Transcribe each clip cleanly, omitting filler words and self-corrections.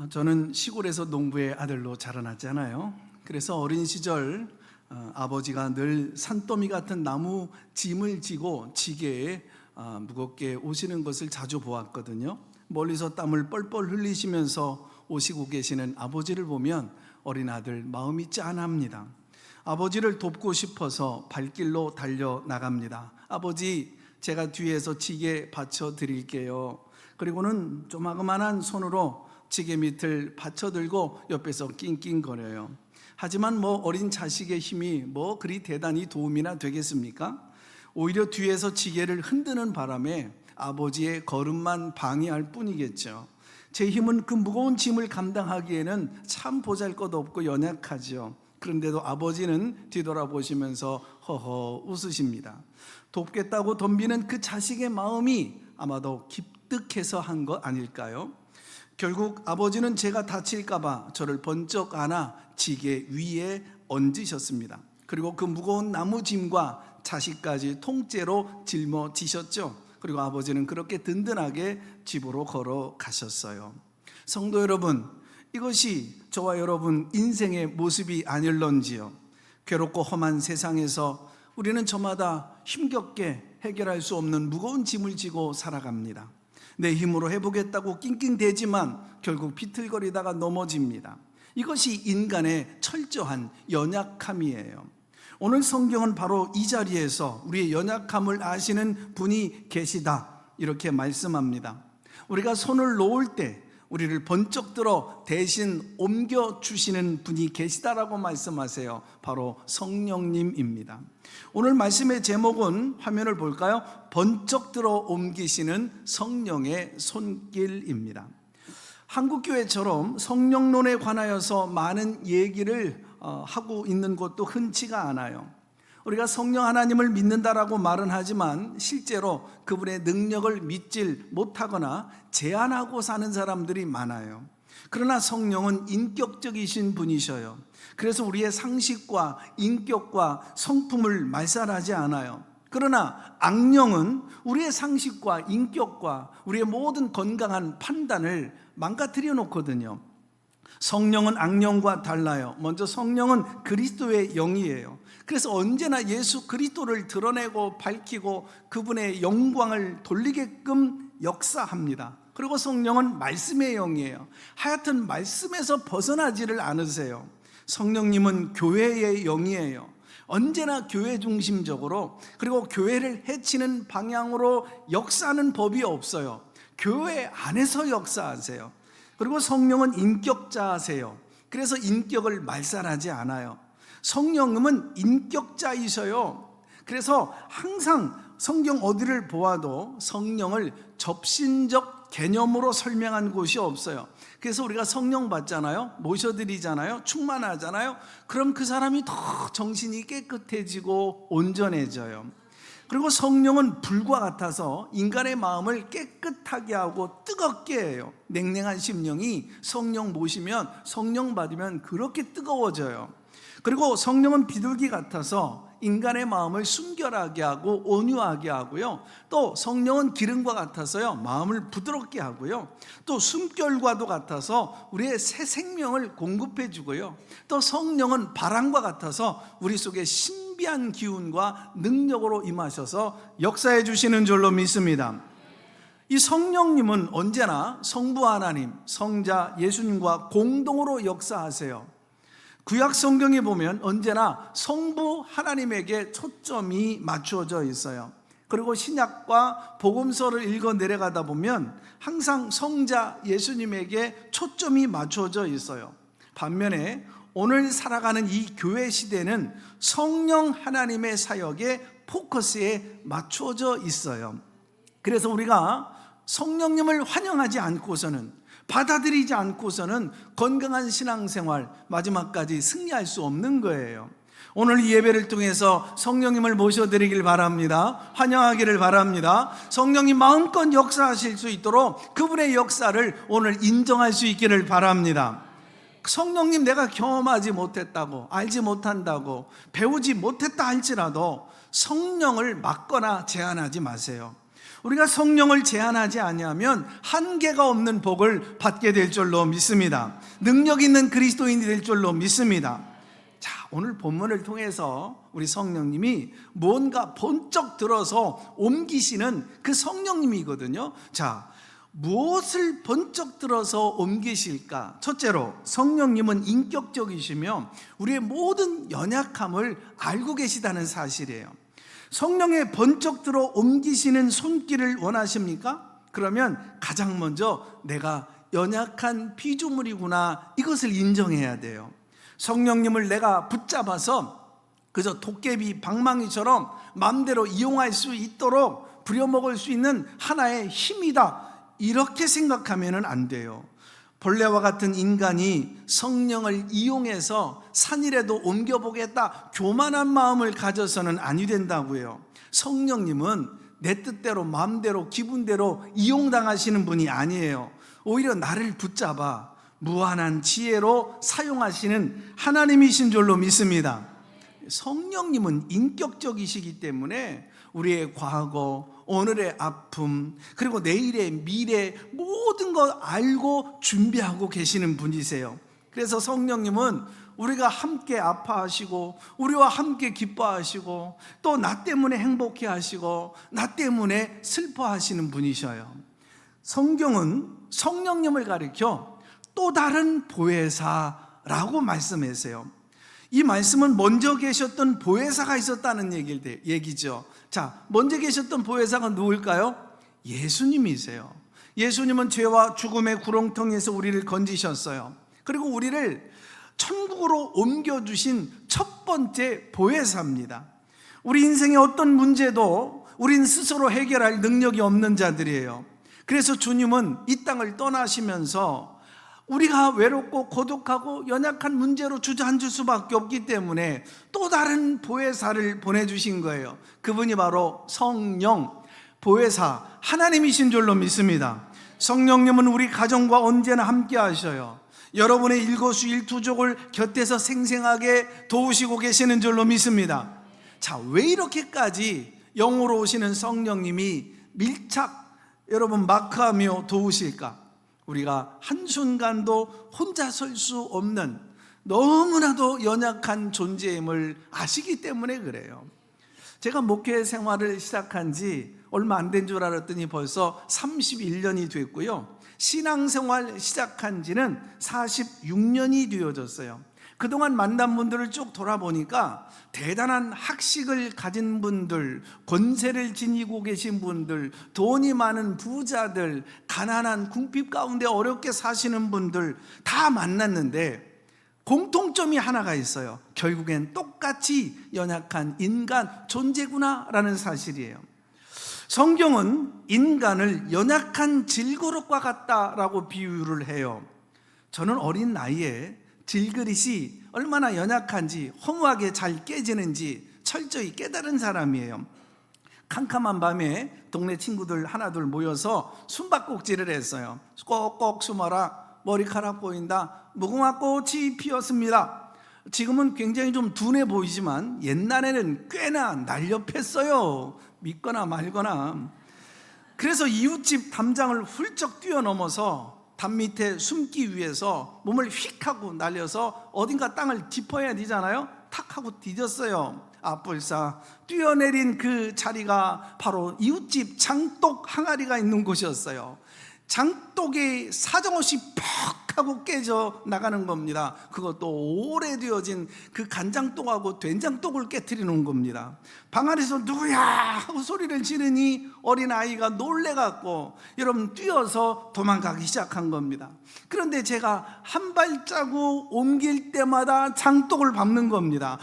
저는 시골에서 농부의 아들로 자라났잖아요. 그래서 어린 시절 아버지가 늘 산더미 같은 나무 짐을 지고 지게에 무겁게 오시는 것을 자주 보았거든요. 멀리서 땀을 뻘뻘 흘리시면서 오시고 계시는 아버지를 보면 어린 아들 마음이 짠합니다. 아버지를 돕고 싶어서 발길로 달려 나갑니다. 아버지, 제가 뒤에서 지게 받쳐 드릴게요. 그리고는 조마그만한 손으로 지게 밑을 받쳐들고 옆에서 낑낑거려요. 하지만 어린 자식의 힘이 그리 대단히 도움이나 되겠습니까? 오히려 뒤에서 지게를 흔드는 바람에 아버지의 걸음만 방해할 뿐이겠죠. 제 힘은 그 무거운 짐을 감당하기에는 참 보잘것없고 연약하죠. 그런데도 아버지는 뒤돌아보시면서 허허 웃으십니다. 돕겠다고 덤비는 그 자식의 마음이 아마도 기특해서 한 것 아닐까요? 결국 아버지는 제가 다칠까봐 저를 번쩍 안아 지게 위에 얹으셨습니다. 그리고 그 무거운 나무짐과 자식까지 통째로 짊어지셨죠. 그리고 아버지는 그렇게 든든하게 집으로 걸어가셨어요. 성도 여러분, 이것이 저와 여러분 인생의 모습이 아닐런지요. 괴롭고 험한 세상에서 우리는 저마다 힘겹게 해결할 수 없는 무거운 짐을 지고 살아갑니다. 내 힘으로 해보겠다고 낑낑대지만 결국 비틀거리다가 넘어집니다. 이것이 인간의 철저한 연약함이에요. 오늘 성경은 바로 이 자리에서 우리의 연약함을 아시는 분이 계시다 이렇게 말씀합니다. 우리가 손을 놓을 때 우리를 번쩍 들어 대신 옮겨주시는 분이 계시다라고 말씀하세요. 바로 성령님입니다. 오늘 말씀의 제목은 화면을 볼까요? 번쩍 들어 옮기시는 성령의 손길입니다. 한국교회처럼 성령론에 관하여서 많은 얘기를 하고 있는 것도 흔치가 않아요. 우리가 성령 하나님을 믿는다라고 말은 하지만 실제로 그분의 능력을 믿질 못하거나 제한하고 사는 사람들이 많아요. 그러나 성령은 인격적이신 분이셔요. 그래서 우리의 상식과 인격과 성품을 말살하지 않아요. 그러나 악령은 우리의 상식과 인격과 우리의 모든 건강한 판단을 망가뜨려 놓거든요. 성령은 악령과 달라요. 먼저 성령은 그리스도의 영이에요. 그래서 언제나 예수 그리스도를 드러내고 밝히고 그분의 영광을 돌리게끔 역사합니다. 그리고 성령은 말씀의 영이에요. 하여튼 말씀에서 벗어나지를 않으세요. 성령님은 교회의 영이에요. 언제나 교회 중심적으로, 그리고 교회를 해치는 방향으로 역사하는 법이 없어요. 교회 안에서 역사하세요. 그리고 성령은 인격자세요. 그래서 인격을 말살하지 않아요. 성령님은 인격자이셔요. 그래서 항상 성경 어디를 보아도 성령을 접신적 개념으로 설명한 곳이 없어요. 그래서 우리가 성령 받잖아요. 모셔드리잖아요. 충만하잖아요. 그럼 그 사람이 더 정신이 깨끗해지고 온전해져요. 그리고 성령은 불과 같아서 인간의 마음을 깨끗하게 하고 뜨겁게 해요. 냉랭한 심령이 성령 모시면, 성령 받으면 그렇게 뜨거워져요. 그리고 성령은 비둘기 같아서 인간의 마음을 순결하게 하고 온유하게 하고요. 또 성령은 기름과 같아서요, 마음을 부드럽게 하고요. 또 숨결과도 같아서 우리의 새 생명을 공급해 주고요. 또 성령은 바람과 같아서 우리 속에 신비한 기운과 능력으로 임하셔서 역사해 주시는 줄로 믿습니다. 이 성령님은 언제나 성부 하나님, 성자 예수님과 공동으로 역사하세요. 구약 성경에 보면 언제나 성부 하나님에게 초점이 맞추어져 있어요. 그리고 신약과 복음서를 읽어 내려가다 보면 항상 성자 예수님에게 초점이 맞추어져 있어요. 반면에 오늘 살아가는 이 교회 시대는 성령 하나님의 사역에 포커스에 맞추어져 있어요. 그래서 우리가 성령님을 환영하지 않고서는, 받아들이지 않고서는 건강한 신앙생활 마지막까지 승리할 수 없는 거예요. 오늘 이 예배를 통해서 성령님을 모셔드리길 바랍니다. 환영하기를 바랍니다. 성령님 마음껏 역사하실 수 있도록 그분의 역사를 오늘 인정할 수 있기를 바랍니다. 성령님 내가 경험하지 못했다고, 알지 못한다고, 배우지 못했다 할지라도 성령을 막거나 제한하지 마세요. 우리가 성령을 제한하지 아니하면 한계가 없는 복을 받게 될 줄로 믿습니다. 능력 있는 그리스도인이 될 줄로 믿습니다. 자, 오늘 본문을 통해서 우리 성령님이 뭔가 번쩍 들어서 옮기시는 그 성령님이거든요. 자, 무엇을 번쩍 들어서 옮기실까? 첫째로, 성령님은 인격적이시며 우리의 모든 연약함을 알고 계시다는 사실이에요. 성령의 번쩍 들어 옮기시는 손길을 원하십니까? 그러면 가장 먼저 내가 연약한 피조물이구나, 이것을 인정해야 돼요. 성령님을 내가 붙잡아서 그저 도깨비 방망이처럼 마음대로 이용할 수 있도록 부려먹을 수 있는 하나의 힘이다, 이렇게 생각하면 안 돼요. 벌레와 같은 인간이 성령을 이용해서 산이라도 옮겨보겠다, 교만한 마음을 가져서는 아니 된다고요. 성령님은 내 뜻대로 마음대로 기분대로 이용당하시는 분이 아니에요. 오히려 나를 붙잡아 무한한 지혜로 사용하시는 하나님이신 줄로 믿습니다. 성령님은 인격적이시기 때문에 우리의 과거, 오늘의 아픔, 그리고 내일의 미래, 모든 걸 알고 준비하고 계시는 분이세요. 그래서 성령님은 우리가 함께 아파하시고 우리와 함께 기뻐하시고 또 나 때문에 행복해 하시고 나 때문에 슬퍼하시는 분이셔요. 성경은 성령님을 가리켜 또 다른 보혜사라고 말씀하세요. 이 말씀은 먼저 계셨던 보혜사가 있었다는 얘기죠. 자, 먼저 계셨던 보혜사가 누굴까요? 예수님이세요. 예수님은 죄와 죽음의 구렁텅이에서 우리를 건지셨어요. 그리고 우리를 천국으로 옮겨주신 첫 번째 보혜사입니다. 우리 인생의 어떤 문제도 우린 스스로 해결할 능력이 없는 자들이에요. 그래서 주님은 이 땅을 떠나시면서 우리가 외롭고 고독하고 연약한 문제로 주저앉을 수밖에 없기 때문에 또 다른 보혜사를 보내주신 거예요. 그분이 바로 성령, 보혜사, 하나님이신 줄로 믿습니다. 성령님은 우리 가정과 언제나 함께 하셔요. 여러분의 일거수일투족을 곁에서 생생하게 도우시고 계시는 줄로 믿습니다. 자, 왜 이렇게까지 영으로 오시는 성령님이 밀착 여러분 마크하며 도우실까? 우리가 한순간도 혼자 설 수 없는 너무나도 연약한 존재임을 아시기 때문에 그래요. 제가 목회 생활을 시작한 지 얼마 안 된 줄 알았더니 벌써 31년이 됐고요. 신앙생활 시작한 지는 46년이 되어졌어요. 그동안 만난 분들을 쭉 돌아보니까 대단한 학식을 가진 분들, 권세를 지니고 계신 분들, 돈이 많은 부자들, 가난한 궁핍 가운데 어렵게 사시는 분들 다 만났는데 공통점이 하나가 있어요. 결국엔 똑같이 연약한 인간 존재구나라는 사실이에요. 성경은 인간을 연약한 질그릇과 같다라고 비유를 해요. 저는 어린 나이에 질그릇이 얼마나 연약한지, 허무하게 잘 깨지는지 철저히 깨달은 사람이에요. 캄캄한 밤에 동네 친구들 하나둘 모여서 숨바꼭질을 했어요. 꼭꼭 숨어라, 머리카락 보인다, 무궁화 꽃이 피었습니다. 지금은 굉장히 좀 둔해 보이지만 옛날에는 꽤나 날렵했어요. 믿거나 말거나. 그래서 이웃집 담장을 훌쩍 뛰어넘어서 담 밑에 숨기 위해서 몸을 휙 하고 날려서 어딘가 땅을 짚어야 되잖아요. 탁 하고 뒤졌어요. 아뿔싸 뛰어내린 그 자리가 바로 이웃집 장독 항아리가 있는 곳이었어요. 장독이 사정없이 퍽 하고 깨져 나가는 겁니다. 그것도 오래되어진 그 간장독하고 된장독을 깨트리는 겁니다. 방 안에서 누구야 하고 소리를 지르니 어린아이가 놀래갖고 여러분 뛰어서 도망가기 시작한 겁니다. 그런데 제가 한 발자국 옮길 때마다 장독을 밟는 겁니다.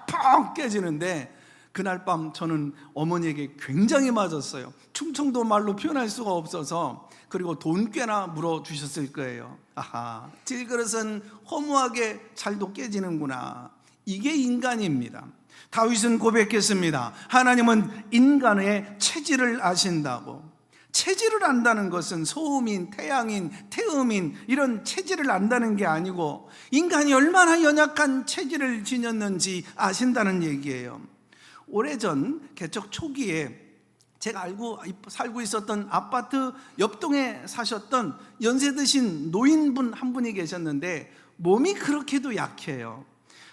퍽 깨지는데 그날 밤 저는 어머니에게 굉장히 맞았어요. 충청도 말로 표현할 수가 없어서. 그리고 돈 꽤나 물어주셨을 거예요. 아하, 질그릇은 허무하게 잘도 깨지는구나. 이게 인간입니다. 다윗은 고백했습니다. 하나님은 인간의 체질을 아신다고. 체질을 안다는 것은 소음인, 태양인, 태음인 이런 체질을 안다는 게 아니고 인간이 얼마나 연약한 체질을 지녔는지 아신다는 얘기예요. 오래전 개척 초기에 제가 살고 있었던 아파트 옆동에 사셨던 연세 드신 노인분 한 분이 계셨는데 몸이 그렇게도 약해요.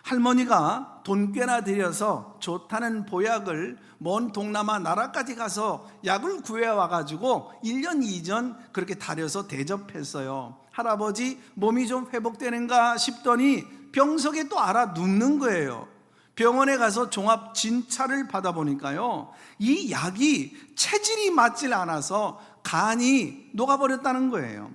할머니가 돈 꽤나 들여서 좋다는 보약을 먼 동남아 나라까지 가서 약을 구해와가지고 1년 2년 그렇게 다려서 대접했어요. 할아버지 몸이 좀 회복되는가 싶더니 병석에 또 알아 눕는 거예요. 병원에 가서 종합 진찰을 받아보니까요, 이 약이 체질이 맞질 않아서 간이 녹아버렸다는 거예요.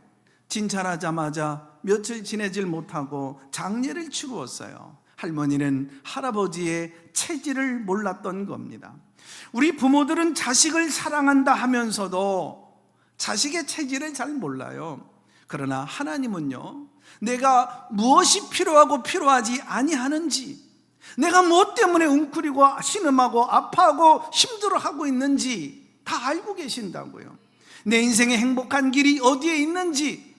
진찰하자마자 며칠 지내질 못하고 장례를 치루었어요. 할머니는 할아버지의 체질을 몰랐던 겁니다. 우리 부모들은 자식을 사랑한다 하면서도 자식의 체질을 잘 몰라요. 그러나 하나님은요, 내가 무엇이 필요하고 필요하지 아니하는지, 내가 무엇 때문에 웅크리고 신음하고 아파하고 힘들어하고 있는지 다 알고 계신다고요. 내 인생의 행복한 길이 어디에 있는지,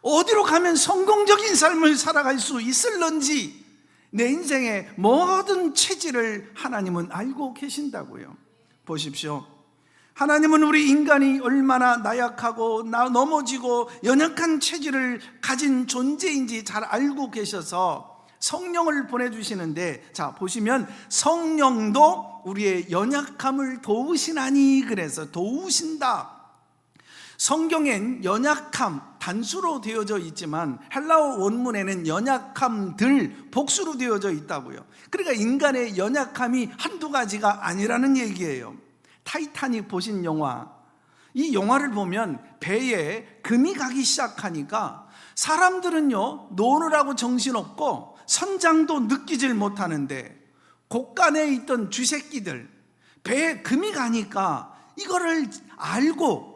어디로 가면 성공적인 삶을 살아갈 수 있을런지, 내 인생의 모든 체질을 하나님은 알고 계신다고요. 보십시오. 하나님은 우리 인간이 얼마나 나약하고 넘어지고 연약한 체질을 가진 존재인지 잘 알고 계셔서 성령을 보내주시는데, 자 보시면 성령도 우리의 연약함을 도우시나니, 그래서 도우신다. 성경엔 연약함 단수로 되어져 있지만 헬라어 원문에는 연약함들 복수로 되어져 있다고요. 그러니까 인간의 연약함이 한두 가지가 아니라는 얘기예요. 타이타닉 보신 영화, 이 영화를 보면 배에 금이 가기 시작하니까 사람들은요 노느라고 정신없고 선장도 느끼질 못하는데, 곳간에 있던 쥐새끼들 배에 금이 가니까 이거를 알고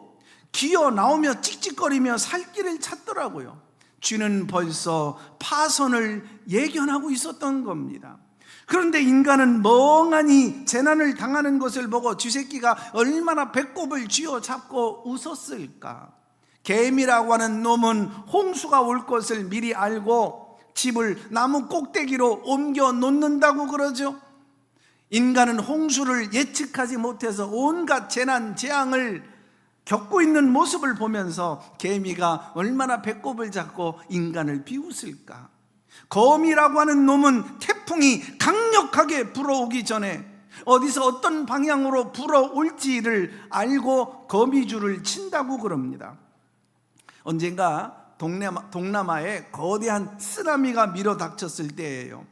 기어 나오며 찍찍거리며 살 길을 찾더라고요. 쥐는 벌써 파선을 예견하고 있었던 겁니다. 그런데 인간은 멍하니 재난을 당하는 것을 보고 쥐새끼가 얼마나 배꼽을 쥐어잡고 웃었을까. 개미라고 하는 놈은 홍수가 올 것을 미리 알고 집을 나무 꼭대기로 옮겨 놓는다고 그러죠. 인간은 홍수를 예측하지 못해서 온갖 재난 재앙을 겪고 있는 모습을 보면서 개미가 얼마나 배꼽을 잡고 인간을 비웃을까. 거미라고 하는 놈은 태풍이 강력하게 불어오기 전에 어디서 어떤 방향으로 불어올지를 알고 거미줄을 친다고 그럽니다. 언젠가 동남아에 거대한 쓰나미가 밀어닥쳤을 때예요.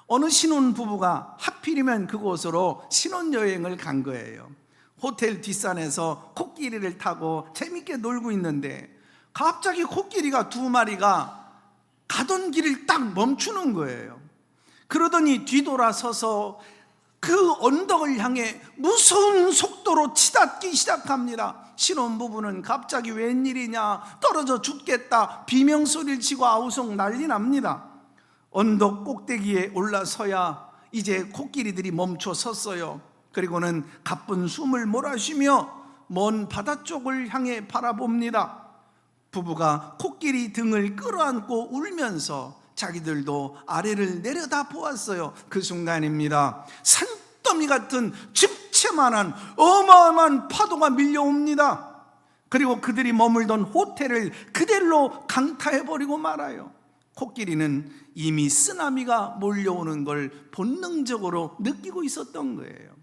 어느 신혼부부가 하필이면 그곳으로 신혼여행을 간 거예요. 호텔 뒷산에서 코끼리를 타고 재밌게 놀고 있는데 갑자기 코끼리가 2마리가 가던 길을 딱 멈추는 거예요. 그러더니 뒤돌아서서 그 언덕을 향해 무서운 속도로 치닫기 시작합니다. 신혼부부는 갑자기 웬일이냐, 떨어져 죽겠다 비명소리를 치고 아우성 난리 납니다. 언덕 꼭대기에 올라서야 이제 코끼리들이 멈춰 섰어요. 그리고는 가쁜 숨을 몰아쉬며 먼 바다 쪽을 향해 바라봅니다. 부부가 코끼리 등을 끌어안고 울면서 자기들도 아래를 내려다 보았어요. 그 순간입니다. 산더미 같은 집채만한 어마어마한 파도가 밀려옵니다. 그리고 그들이 머물던 호텔을 그대로 강타해버리고 말아요. 코끼리는 이미 쓰나미가 몰려오는 걸 본능적으로 느끼고 있었던 거예요.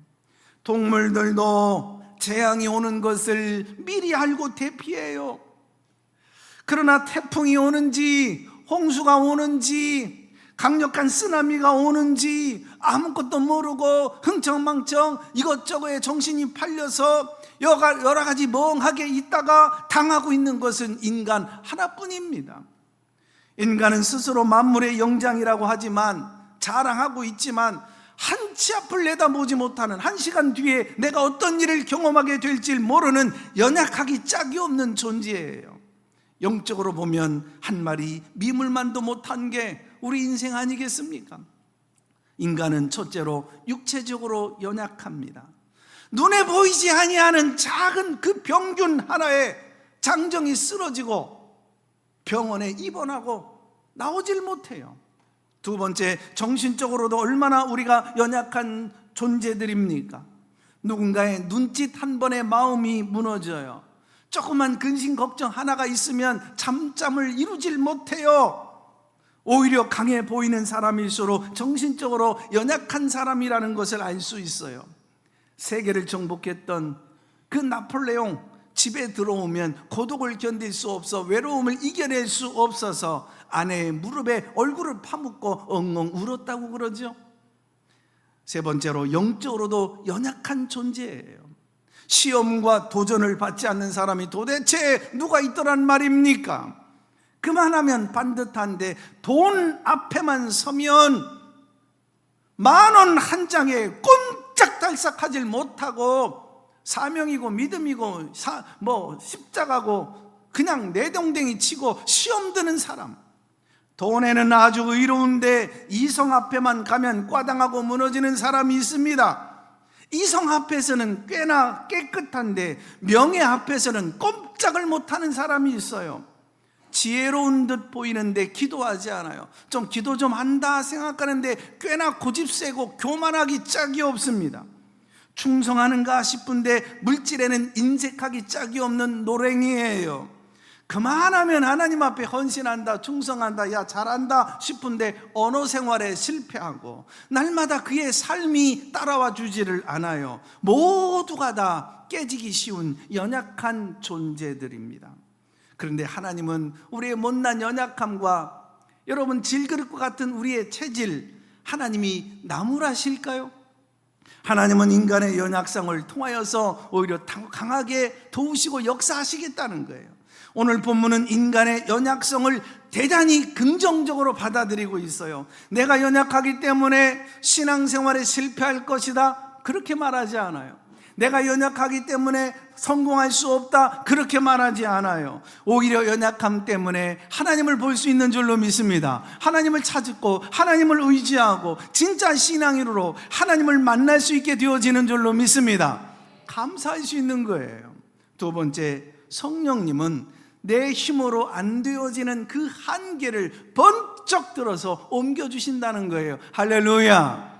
동물들도 재앙이 오는 것을 미리 알고 대피해요. 그러나 태풍이 오는지 홍수가 오는지 강력한 쓰나미가 오는지 아무것도 모르고 흥청망청 이것저것에 정신이 팔려서 여러 가지 멍하게 있다가 당하고 있는 것은 인간 하나뿐입니다. 인간은 스스로 만물의 영장이라고 하지만 자랑하고 있지만 한치 앞을 내다보지 못하는, 1시간 뒤에 내가 어떤 일을 경험하게 될지 모르는 연약하기 짝이 없는 존재예요. 영적으로 보면 한 마리 미물만도 못한 게 우리 인생 아니겠습니까? 인간은 첫째로 육체적으로 연약합니다. 눈에 보이지 아니하는 작은 그 병균 하나에 장정이 쓰러지고 병원에 입원하고 나오질 못해요. 두 번째, 정신적으로도 얼마나 우리가 연약한 존재들입니까? 누군가의 눈짓 한 번에 마음이 무너져요. 조그만 근심 걱정 하나가 있으면 잠잠을 이루질 못해요. 오히려 강해 보이는 사람일수록 정신적으로 연약한 사람이라는 것을 알 수 있어요. 세계를 정복했던 그 나폴레옹, 집에 들어오면 고독을 견딜 수 없어 외로움을 이겨낼 수 없어서 아내의 무릎에 얼굴을 파묻고 엉엉 울었다고 그러죠. 세 번째로, 영적으로도 연약한 존재예요. 시험과 도전을 받지 않는 사람이 도대체 누가 있더란 말입니까? 그만하면 반듯한데 돈 앞에만 서면 10,000원 한 장에 꼼짝달싹하질 못하고 사명이고 믿음이고 십자가고 그냥 내동댕이 치고 시험 드는 사람, 돈에는 아주 의로운데 이성 앞에만 가면 꽈당하고 무너지는 사람이 있습니다. 이성 앞에서는 꽤나 깨끗한데 명예 앞에서는 꼼짝을 못하는 사람이 있어요. 지혜로운 듯 보이는데 기도하지 않아요. 좀 기도 좀 한다 생각하는데 꽤나 고집세고 교만하기 짝이 없습니다. 충성하는가 싶은데 물질에는 인색하기 짝이 없는 노랭이에요. 그만하면 하나님 앞에 헌신한다, 충성한다, 야 잘한다 싶은데 언어 생활에 실패하고 날마다 그의 삶이 따라와 주지를 않아요. 모두가 다 깨지기 쉬운 연약한 존재들입니다. 그런데 하나님은 우리의 못난 연약함과 여러분 질그릇과 같은 우리의 체질, 하나님이 나무라실까요? 하나님은 인간의 연약성을 통하여서 오히려 강하게 도우시고 역사하시겠다는 거예요. 오늘 본문은 인간의 연약성을 대단히 긍정적으로 받아들이고 있어요. 내가 연약하기 때문에 신앙생활에 실패할 것이다, 그렇게 말하지 않아요. 내가 연약하기 때문에 성공할 수 없다, 그렇게 말하지 않아요. 오히려 연약함 때문에 하나님을 볼 수 있는 줄로 믿습니다. 하나님을 찾고 하나님을 의지하고 진짜 신앙으로 하나님을 만날 수 있게 되어지는 줄로 믿습니다. 감사할 수 있는 거예요. 두 번째, 성령님은 내 힘으로 안 되어지는 그 한계를 번쩍 들어서 옮겨주신다는 거예요. 할렐루야.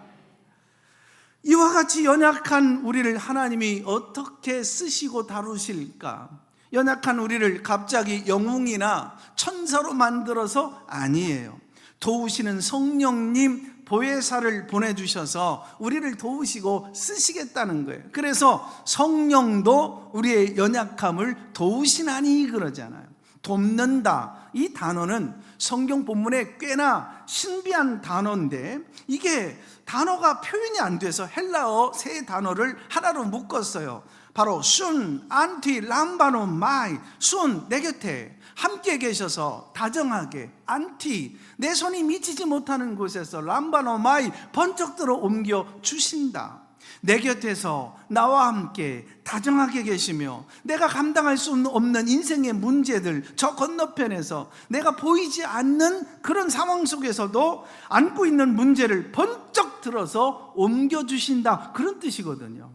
이와 같이 연약한 우리를 하나님이 어떻게 쓰시고 다루실까? 연약한 우리를 갑자기 영웅이나 천사로 만들어서 아니에요. 도우시는 성령님 보혜사를 보내주셔서 우리를 도우시고 쓰시겠다는 거예요. 그래서 성령도 우리의 연약함을 도우시나니 그러잖아요. 돕는다, 이 단어는 성경 본문에 꽤나 신비한 단어인데 이게 단어가 표현이 안 돼서 헬라어 세 단어를 하나로 묶었어요. 바로 순, 안티, 람바노, 마이. 순, 내 곁에 함께 계셔서 다정하게, 안티, 내 손이 미치지 못하는 곳에서 람바노, 마이, 번쩍 들어 옮겨 주신다. 내 곁에서 나와 함께 다정하게 계시며 내가 감당할 수 없는 인생의 문제들 저 건너편에서 내가 보이지 않는 그런 상황 속에서도 안고 있는 문제를 번쩍 들어서 옮겨주신다, 그런 뜻이거든요.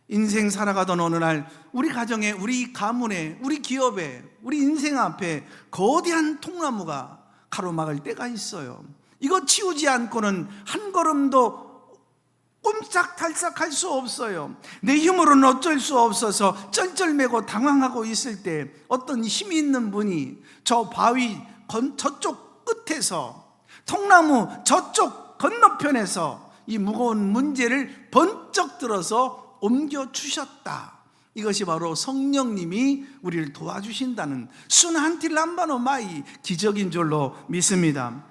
인생 살아가던 어느 날 우리 가정에, 우리 가문에, 우리 기업에, 우리 인생 앞에 거대한 통나무가 가로막을 때가 있어요. 이거 치우지 않고는 한 걸음도 꼼짝달싹할 수 없어요. 내 힘으로는 어쩔 수 없어서 쩔쩔매고 당황하고 있을 때 어떤 힘이 있는 분이 저 바위 저쪽 끝에서, 통나무 저쪽 건너편에서 이 무거운 문제를 번쩍 들어서 옮겨주셨다. 이것이 바로 성령님이 우리를 도와주신다는 순한티 람바노 마이 기적인 줄로 믿습니다.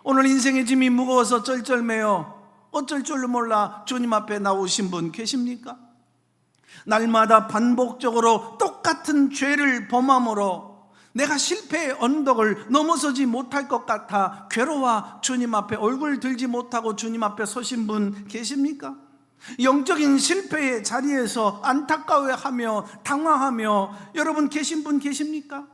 오늘 인생의 짐이 무거워서 쩔쩔매요 어쩔 줄로 몰라 주님 앞에 나오신 분 계십니까? 날마다 반복적으로 똑같은 죄를 범함으로 내가 실패의 언덕을 넘어서지 못할 것 같아 괴로워 주님 앞에 얼굴 들지 못하고 주님 앞에 서신 분 계십니까? 영적인 실패의 자리에서 안타까워하며 당황하며 여러분 계신 분 계십니까?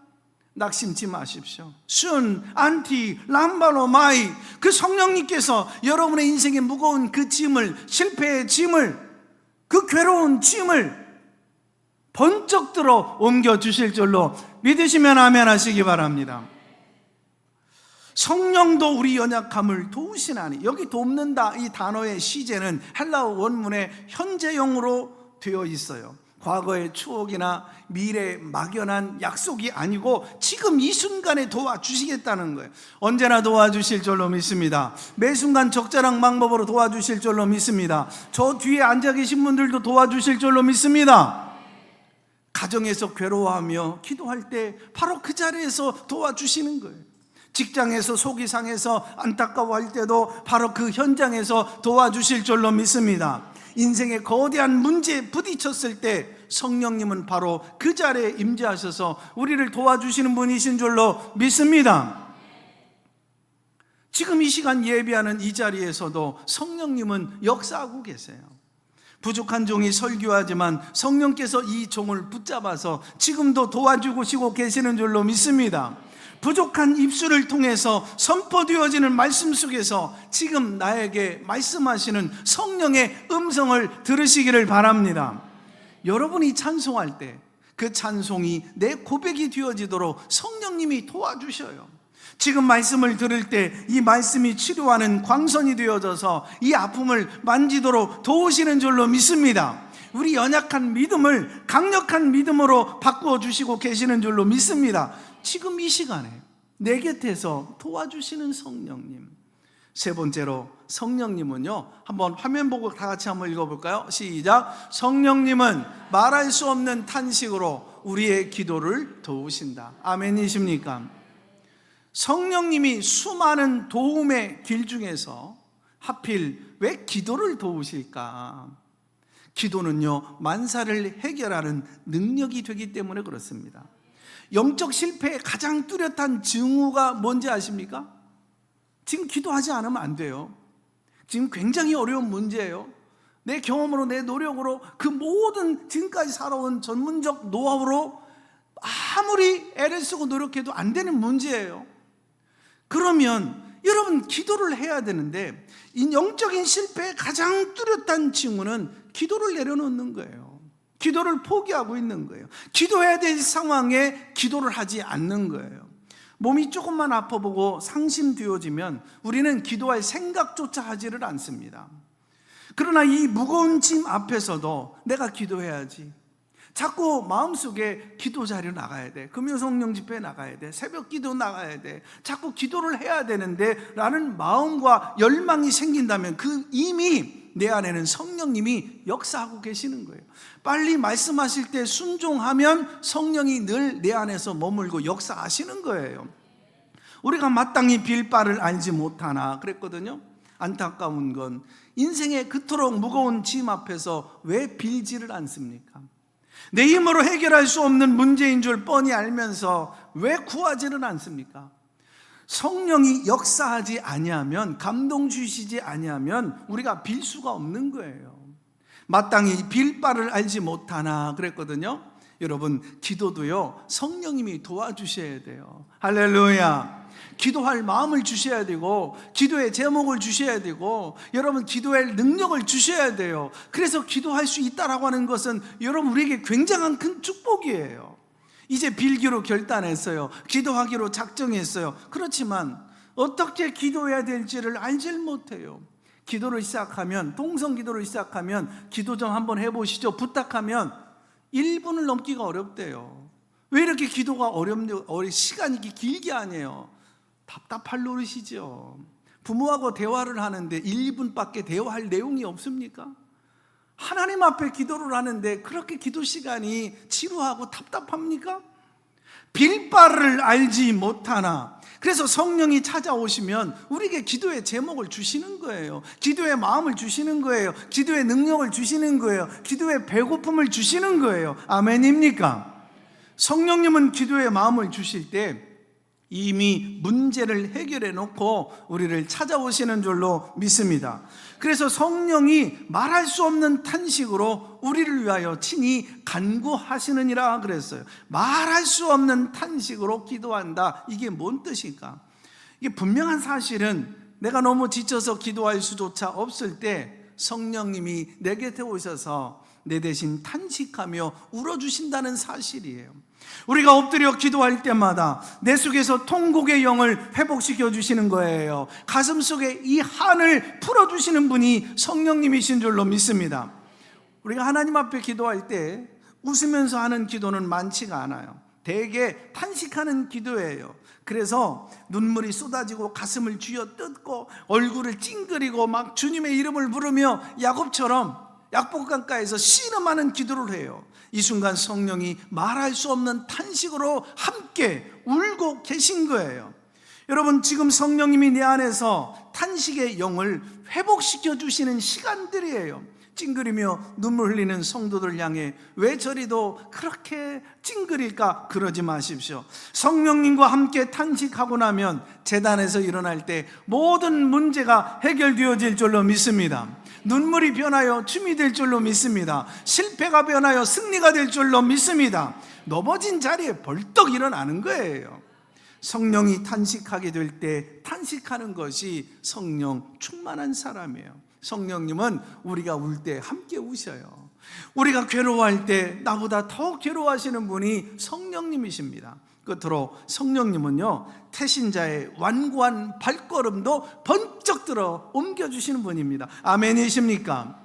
낙심치 마십시오. 순, 안티, 람바노, 마이, 그 성령님께서 여러분의 인생의 무거운 그 짐을, 실패의 짐을, 그 괴로운 짐을 번쩍 들어 옮겨주실 줄로 믿으시면 아멘 하시기 바랍니다. 성령도 우리 연약함을 도우시나니, 여기 돕는다 이 단어의 시제는 헬라어 원문에 현재형으로 되어 있어요. 과거의 추억이나 미래의 막연한 약속이 아니고 지금 이 순간에 도와주시겠다는 거예요. 언제나 도와주실 줄로 믿습니다. 매 순간 적절한 방법으로 도와주실 줄로 믿습니다. 저 뒤에 앉아 계신 분들도 도와주실 줄로 믿습니다. 가정에서 괴로워하며 기도할 때 바로 그 자리에서 도와주시는 거예요. 직장에서 속이 상해서 안타까워할 때도 바로 그 현장에서 도와주실 줄로 믿습니다. 인생의 거대한 문제에 부딪혔을 때 성령님은 바로 그 자리에 임재하셔서 우리를 도와주시는 분이신 줄로 믿습니다. 지금 이 시간 예배하는 이 자리에서도 성령님은 역사하고 계세요. 부족한 종이 설교하지만 성령께서 이 종을 붙잡아서 지금도 도와주시고 계시는 줄로 믿습니다. 부족한 입술을 통해서 선포되어지는 말씀 속에서 지금 나에게 말씀하시는 성령의 음성을 들으시기를 바랍니다. 여러분이 찬송할 때 그 찬송이 내 고백이 되어지도록 성령님이 도와주셔요. 지금 말씀을 들을 때 이 말씀이 치료하는 광선이 되어져서 이 아픔을 만지도록 도우시는 줄로 믿습니다. 우리 연약한 믿음을 강력한 믿음으로 바꾸어 주시고 계시는 줄로 믿습니다. 지금 이 시간에 내 곁에서 도와주시는 성령님. 세 번째로 성령님은요, 한번 화면 보고 다 같이 한번 읽어볼까요? 시작. 성령님은 말할 수 없는 탄식으로 우리의 기도를 도우신다. 아멘이십니까? 성령님이 수많은 도움의 길 중에서 하필 왜 기도를 도우실까? 기도는요, 만사를 해결하는 능력이 되기 때문에 그렇습니다. 영적 실패의 가장 뚜렷한 징후가 뭔지 아십니까? 지금 기도하지 않으면 안 돼요. 지금 굉장히 어려운 문제예요. 내 경험으로, 내 노력으로, 그 모든 지금까지 살아온 전문적 노하우로 아무리 애를 쓰고 노력해도 안 되는 문제예요. 그러면 여러분 기도를 해야 되는데, 이 영적인 실패의 가장 뚜렷한 징후는 기도를 내려놓는 거예요. 기도를 포기하고 있는 거예요. 기도해야 될 상황에 기도를 하지 않는 거예요. 몸이 조금만 아파보고 상심되어지면 우리는 기도할 생각조차 하지를 않습니다. 그러나 이 무거운 짐 앞에서도 내가 기도해야지, 자꾸 마음속에 기도 자료 나가야 돼, 금요성령 집회 나가야 돼, 새벽 기도 나가야 돼, 자꾸 기도를 해야 되는데 라는 마음과 열망이 생긴다면 그 이미 내 안에는 성령님이 역사하고 계시는 거예요. 빨리 말씀하실 때 순종하면 성령이 늘 내 안에서 머물고 역사하시는 거예요. 우리가 마땅히 빌 바를 알지 못하나 그랬거든요. 안타까운 건 인생의 그토록 무거운 짐 앞에서 왜 빌지를 않습니까? 내 힘으로 해결할 수 없는 문제인 줄 뻔히 알면서 왜 구하지는 않습니까? 성령이 역사하지 아니하면, 감동 주시지 아니하면 우리가 빌 수가 없는 거예요. 마땅히 빌 바를 알지 못하나 그랬거든요. 여러분, 기도도요, 성령님이 도와주셔야 돼요. 할렐루야. 기도할 마음을 주셔야 되고, 기도의 제목을 주셔야 되고, 여러분 기도할 능력을 주셔야 돼요. 그래서 기도할 수 있다라고 하는 것은 여러분 우리에게 굉장한 큰 축복이에요. 이제 빌기로 결단했어요. 기도하기로 작정했어요. 그렇지만 어떻게 기도해야 될지를 알질 못해요. 기도를 시작하면, 동성 기도를 시작하면 기도 좀 한번 해보시죠 부탁하면 1분을 넘기가 어렵대요. 왜 이렇게 기도가 시간이 길게 하네요. 답답할 노릇이죠. 부모하고 대화를 하는데 1분밖에 대화할 내용이 없습니까? 하나님 앞에 기도를 하는데 그렇게 기도 시간이 지루하고 답답합니까? 빌 바를 알지 못하나. 그래서 성령이 찾아오시면 우리에게 기도의 제목을 주시는 거예요. 기도의 마음을 주시는 거예요. 기도의 능력을 주시는 거예요. 기도의 배고픔을 주시는 거예요. 아멘입니까? 성령님은 기도의 마음을 주실 때 이미 문제를 해결해 놓고 우리를 찾아오시는 줄로 믿습니다. 그래서 성령이 말할 수 없는 탄식으로 우리를 위하여 친히 간구하시느니라 그랬어요. 말할 수 없는 탄식으로 기도한다. 이게 뭔 뜻일까? 이게 분명한 사실은 내가 너무 지쳐서 기도할 수조차 없을 때 성령님이 내 곁에 오셔서 내 대신 탄식하며 울어주신다는 사실이에요. 우리가 엎드려 기도할 때마다 내 속에서 통곡의 영을 회복시켜 주시는 거예요. 가슴 속에 이 한을 풀어주시는 분이 성령님이신 줄로 믿습니다. 우리가 하나님 앞에 기도할 때 웃으면서 하는 기도는 많지가 않아요. 대개 탄식하는 기도예요. 그래서 눈물이 쏟아지고 가슴을 쥐어뜯고 얼굴을 찡그리고 막 주님의 이름을 부르며 야곱처럼 약복강가에서 씨름하는 기도를 해요. 이 순간 성령이 말할 수 없는 탄식으로 함께 울고 계신 거예요. 여러분, 지금 성령님이 내 안에서 탄식의 영을 회복시켜 주시는 시간들이에요. 찡그리며 눈물 흘리는 성도들 향해 왜 저리도 그렇게 찡그릴까? 그러지 마십시오. 성령님과 함께 탄식하고 나면 제단에서 일어날 때 모든 문제가 해결되어질 줄로 믿습니다. 눈물이 변하여 춤이 될 줄로 믿습니다. 실패가 변하여 승리가 될 줄로 믿습니다. 넘어진 자리에 벌떡 일어나는 거예요. 성령이 탄식하게 될 때 탄식하는 것이 성령 충만한 사람이에요. 성령님은 우리가 울 때 함께 우셔요. 우리가 괴로워할 때 나보다 더 괴로워하시는 분이 성령님이십니다. 끝으로 성령님은요, 태신자의 완고한 발걸음도 번쩍 들어 옮겨주시는 분입니다. 아멘이십니까?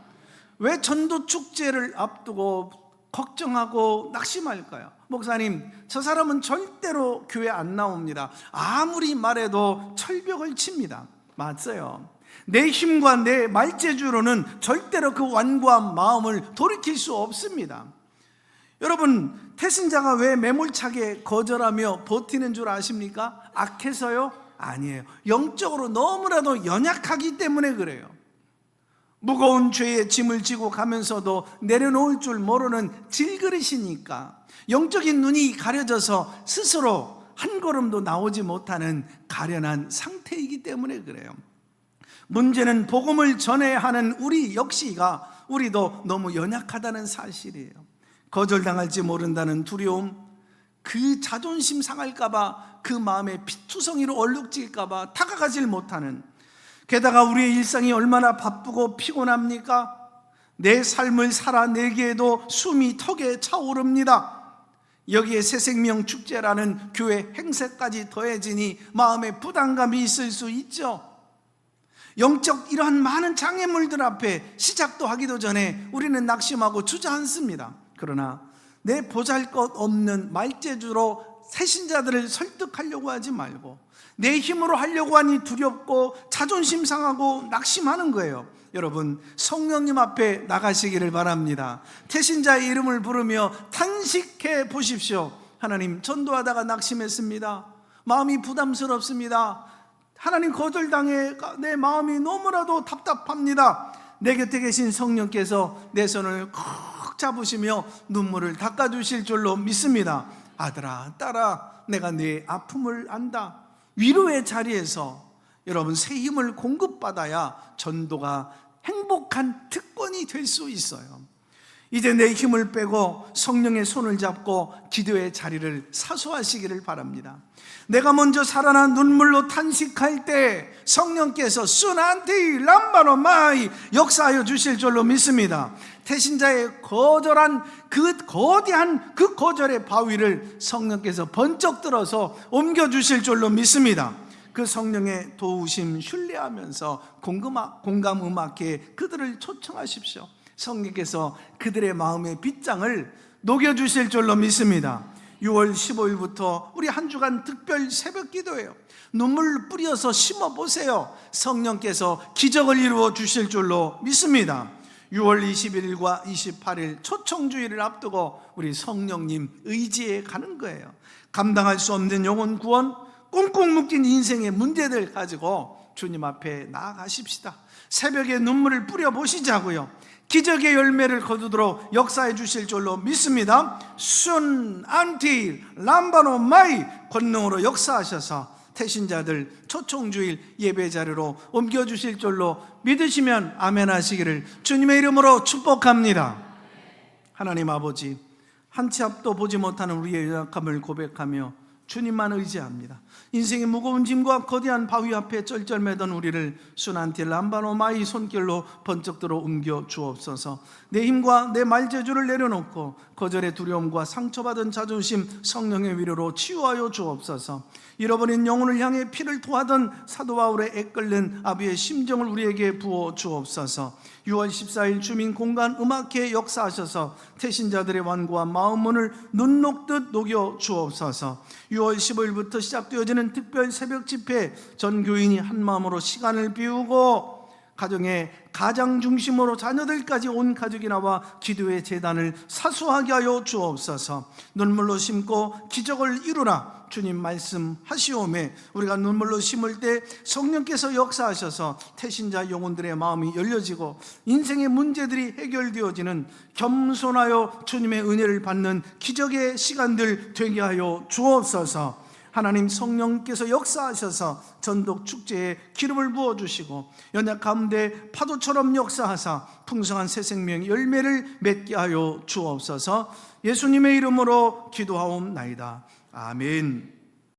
왜 전도 축제를 앞두고 걱정하고 낙심할까요? 목사님, 저 사람은 절대로 교회 안 나옵니다. 아무리 말해도 철벽을 칩니다. 맞아요. 내 힘과 내 말재주로는 절대로 그 완고한 마음을 돌이킬 수 없습니다. 여러분, 태신자가 왜 매몰차게 거절하며 버티는 줄 아십니까? 악해서요? 아니에요. 영적으로 너무나도 연약하기 때문에 그래요. 무거운 죄의 짐을 지고 가면서도 내려놓을 줄 모르는 질그릇이니까, 영적인 눈이 가려져서 스스로 한 걸음도 나오지 못하는 가련한 상태이기 때문에 그래요. 문제는 복음을 전해야 하는 우리 역시가 우리도 너무 연약하다는 사실이에요. 거절당할지 모른다는 두려움, 그 자존심 상할까봐, 그 마음에 피투성이로 얼룩질까봐 다가가질 못하는, 게다가 우리의 일상이 얼마나 바쁘고 피곤합니까? 내 삶을 살아내기에도 숨이 턱에 차오릅니다. 여기에 새생명 축제라는 교회 행사까지 더해지니 마음에 부담감이 있을 수 있죠. 영적 이러한 많은 장애물들 앞에 시작도 하기도 전에 우리는 낙심하고 주저앉습니다. 그러나 내 보잘것없는 말재주로 새신자들을 설득하려고 하지 말고 내 힘으로 하려고 하니 두렵고 자존심 상하고 낙심하는 거예요. 여러분, 성령님 앞에 나가시기를 바랍니다. 태신자의 이름을 부르며 탄식해 보십시오. 하나님, 전도하다가 낙심했습니다. 마음이 부담스럽습니다. 하나님, 거절당해 내 마음이 너무나도 답답합니다. 내 곁에 계신 성령께서 내 손을 콕 잡으시며 눈물을 닦아주실 줄로 믿습니다. 아들아, 딸아, 내가 네 아픔을 안다. 위로의 자리에서 여러분, 새 힘을 공급받아야 전도가 행복한 특권이 될 수 있어요. 이제 내 힘을 빼고 성령의 손을 잡고 기도의 자리를 사수하시기를 바랍니다. 내가 먼저 살아난 눈물로 탄식할 때 성령께서 순한티 람바노마이 역사하여 주실 줄로 믿습니다. 태신자의 거절한 그 거대한 그 거절의 바위를 성령께서 번쩍 들어서 옮겨주실 줄로 믿습니다. 그 성령의 도우심 신뢰하면서 공감 음악회에 그들을 초청하십시오. 성령께서 그들의 마음의 빗장을 녹여주실 줄로 믿습니다. 6월 15일부터 우리 한 주간 특별 새벽 기도예요. 눈물을 뿌려서 심어보세요. 성령께서 기적을 이루어 주실 줄로 믿습니다. 6월 21일과 28일 초청주의를 앞두고 우리 성령님 의지에 가는 거예요. 감당할 수 없는 영혼 구원, 꽁꽁 묶인 인생의 문제들 가지고 주님 앞에 나아가십시다. 새벽에 눈물을 뿌려보시자고요. 기적의 열매를 거두도록 역사해 주실 줄로 믿습니다. 순, 안티, 람바노, 마이 권능으로 역사하셔서 태신자들 초청주일 예배 자리로 옮겨주실 줄로 믿으시면 아멘 하시기를 주님의 이름으로 축복합니다. 하나님 아버지, 한 치 앞도 보지 못하는 우리의 연약함을 고백하며 주님만 의지합니다. 인생의 무거운 짐과 거대한 바위 앞에 쩔쩔매던 우리를 순한티 람바노마이 손길로 번쩍 들어 옮겨 주옵소서. 내 힘과 내 말재주를 내려놓고 거절의 두려움과 상처받은 자존심 성령의 위로로 치유하여 주옵소서. 잃어버린 영혼을 향해 피를 토하던 사도 바울의 애끓는 아비의 심정을 우리에게 부어 주옵소서. 6월 14일 주민 공간 음악회 역사하셔서 태신자들의 완고한 마음문을 눈 녹듯 녹여 주옵소서. 6월 15일부터 시작되어지는 특별 새벽 집회, 전 교인이 한마음으로 시간을 비우고 가정의 가장 중심으로 자녀들까지 온 가족이 나와 기도의 제단을 사수하게 하여 주옵소서. 눈물로 심고 기적을 이루라 주님 말씀하시오매 우리가 눈물로 심을 때 성령께서 역사하셔서 태신자 영혼들의 마음이 열려지고 인생의 문제들이 해결되어지는 겸손하여 주님의 은혜를 받는 기적의 시간들 되게 하여 주옵소서. 하나님 성령께서 역사하셔서 전독 축제에 기름을 부어주시고 연약 가운데 파도처럼 역사하사 풍성한 새 생명 열매를 맺게 하여 주옵소서. 예수님의 이름으로 기도하옵나이다. 아멘.